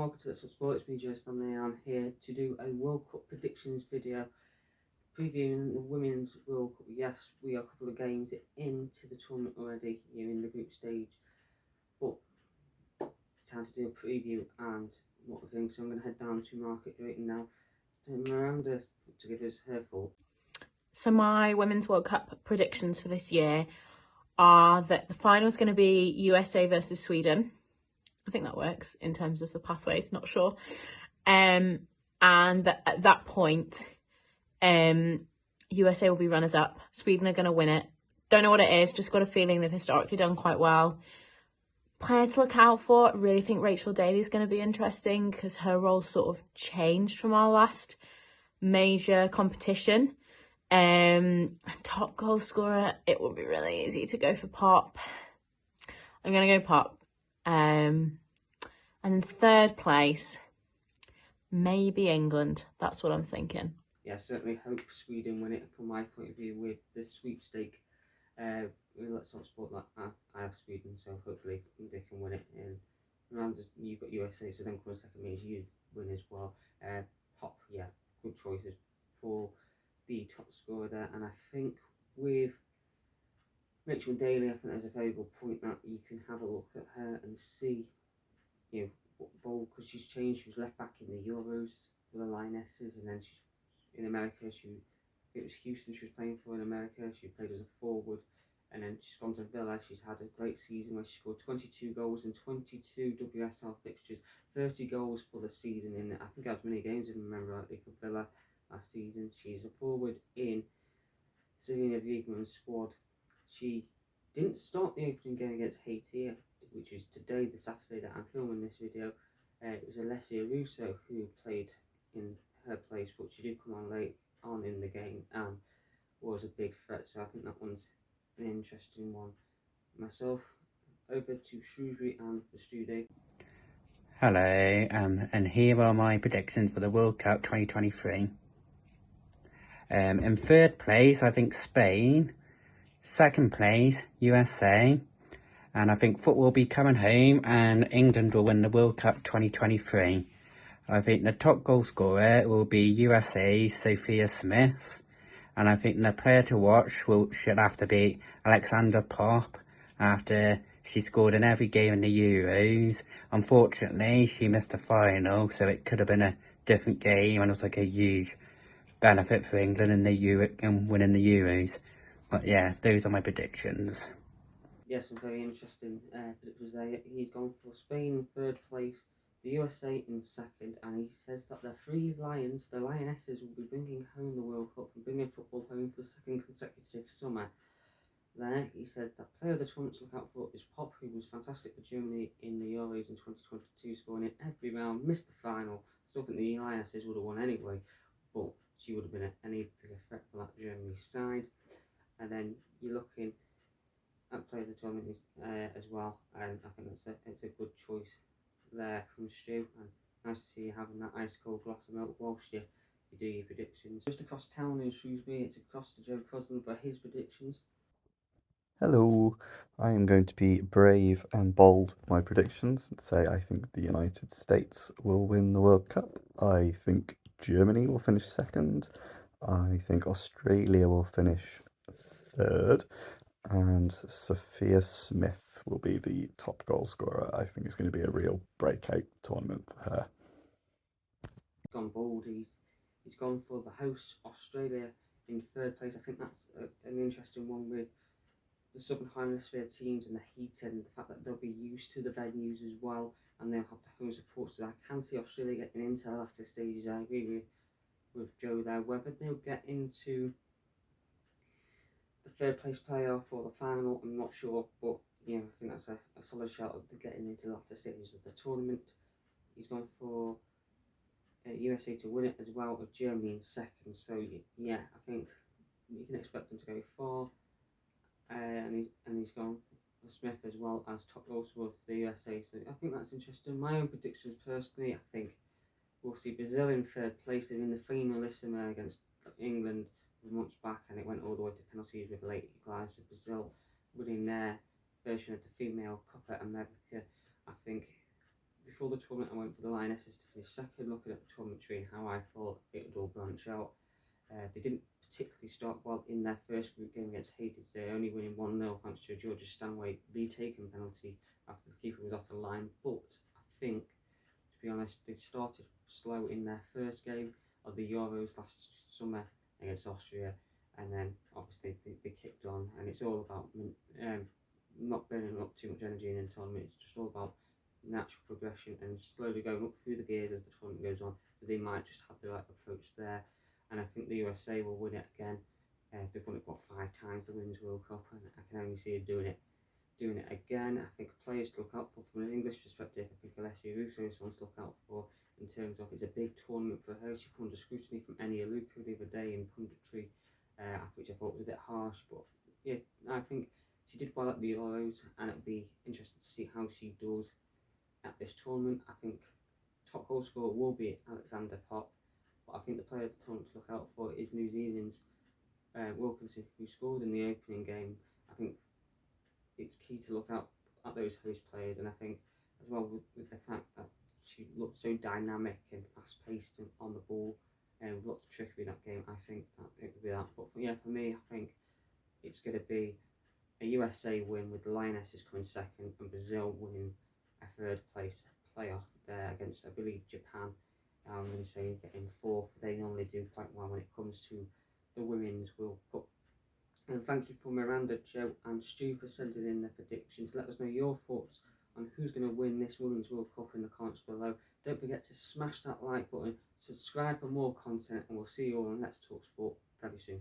welcome to Let's Talk Sport. It's me, Joe Stanley. I'm here to do a World Cup predictions video previewing the Women's World Cup. Yes, we are a couple of games into the tournament already, here in the group stage, but it's time to do a preview and what we think. So I'm going to head down to market rating now to Miranda to give us her thought. So my Women's World Cup predictions for this year are that the final is going to be USA versus Sweden. I think that works in terms of the pathways, not sure. And that at that point, USA will be runners-up. Sweden are going to win it. Don't know what it is, just got a feeling they've historically done quite well. Player to look out for, I really think Rachel Davies is going to be interesting because her role sort of changed from our last major competition. Top goal scorer, it would be really easy to go for Pop. I'm going to go Pop. And in third place, maybe England. That's what I'm thinking. Yeah, I certainly hope Sweden win it from my point of view with the sweepstake. Let's not sport that. I have Sweden, so hopefully they can win it. And Miranda's, you've got USA, so then come second means you win as well. Pop, yeah, good choices for the top scorer there. And I think with Rachel Daly, I think there's a very good point that you can have a look at her and see, you know, what role, because she's changed. She was left back in the Euros for the Lionesses, and then she's in America. It was Houston she was playing for in America. She played as a forward, and then she's gone to Villa. She's had a great season where she scored 22 goals in 22 WSL fixtures, 30 goals for the season in, I think, as many games, if I remember rightly, for Villa last season. She's a forward in Serena Wiegmann's squad. She didn't start the opening game against Haiti, which is today, the Saturday that I'm filming this video. It was Alessia Russo who played in her place, but she did come on late on in the game and was a big threat, so I think that one's an interesting one. Myself, over to Shrewsbury and the studio. Hello, and here are my predictions for the World Cup 2023. In third place, I think Spain. Second place, USA. And I think football will be coming home and England will win the World Cup 2023. I think the top goal scorer will be USA's Sophia Smith. And I think the player to watch should have to be Alexandra Pop, after she scored in every game in the Euros. Unfortunately, she missed the final, so it could have been a different game, and it was like a huge benefit for England in winning the Euros. But yeah, those are my predictions. Yes, some very interesting predictions there. He's gone for Spain in third place, the USA in second, and he says that the three Lions, the Lionesses, will be bringing home the World Cup and bringing football home for the second consecutive summer. There, he said that player of the tournament to look out for is Pop, who was fantastic for Germany in the Euros in 2022, scoring in every round, missed the final. Still think the Lionesses would have won anyway, but she would have been any bigger threat for that Germany side. And then you're looking at player of the tournament as well, and I think it's a good choice there from Stu, and nice to see you having that ice cold glass of milk whilst you do your predictions. Just across town in Shrewsbury, it's across to Joe Crossland for his predictions. Hello, I am going to be brave and bold with my predictions and say I think the United States will win the World Cup. I think Germany will finish second. I think Australia will finish third. And Sophia Smith will be the top goal scorer. I think it's going to be a real breakout tournament for her. Gone bold. He's gone for the host Australia in third place. I think that's an interesting one with the Southern Hemisphere teams and the heat and the fact that they'll be used to the venues as well, and they'll have the home support. So I can see Australia getting into the latter stages. I agree with Joe there. Whether they'll get into the third place playoff or the final, I'm not sure, but yeah, I think that's a solid shout at getting into the latter stages of the tournament. He's gone for USA to win it as well, with Germany in second. So yeah, I think you can expect them to go far. And he's gone for Smith as well as top goal scorer for the USA. So I think that's interesting. My own predictions personally, I think we'll see Brazil in third place. They're in the finalissima against England months back, and it went all the way to penalties with a late equaliser. Brazil winning their version of the female Copa America. I think before the tournament, I went for the Lionesses to finish second, looking at the tournament tree and how I thought it would all branch out. They didn't particularly start well in their first group game against Haiti. They only winning 1-0 thanks to a Joe Stanley retaken penalty after the keeper was off the line. But I think, to be honest, they started slow in their first game of the Euros last summer against Austria, and then obviously they kicked on. And it's all about not burning up too much energy in the tournament. It's just all about natural progression and slowly going up through the gears as the tournament goes on. So they might just have the right approach there. And I think the USA will win it again. They've won it 5 times the Women's World Cup, and I can only see her doing it again. I think players to look out for from an English perspective. I think Alessia Russo is someone to look out for in terms of it's a big tournament for her. She come under scrutiny from Eni Aluko the other day in punditry, which I thought was a bit harsh. But yeah, I think she did well at the Euros, and it'll be interesting to see how she does at this tournament. I think top goal scorer will be Alexander Pop. But I think the player of the tournament to look out for is New Zealand's Wilkinson, who scored in the opening game. I think it's key to look out at those host players, and I think as well with the fact that she looked so dynamic and fast-paced and on the ball, and lots of trickery in that game. I think that it would be that. But for me, I think it's going to be a USA win with the Lionesses coming second and Brazil winning a third place playoff there against, I believe, Japan. I'm going to say getting fourth. They normally do quite well when it comes to the Women's World Cup. And thank you for Miranda, Joe and Stu for sending in their predictions. Let us know your thoughts on who's going to win this Women's World Cup in the comments below. Don't forget to smash that like button, subscribe for more content, and we'll see you all on Let's Talk Sport very soon.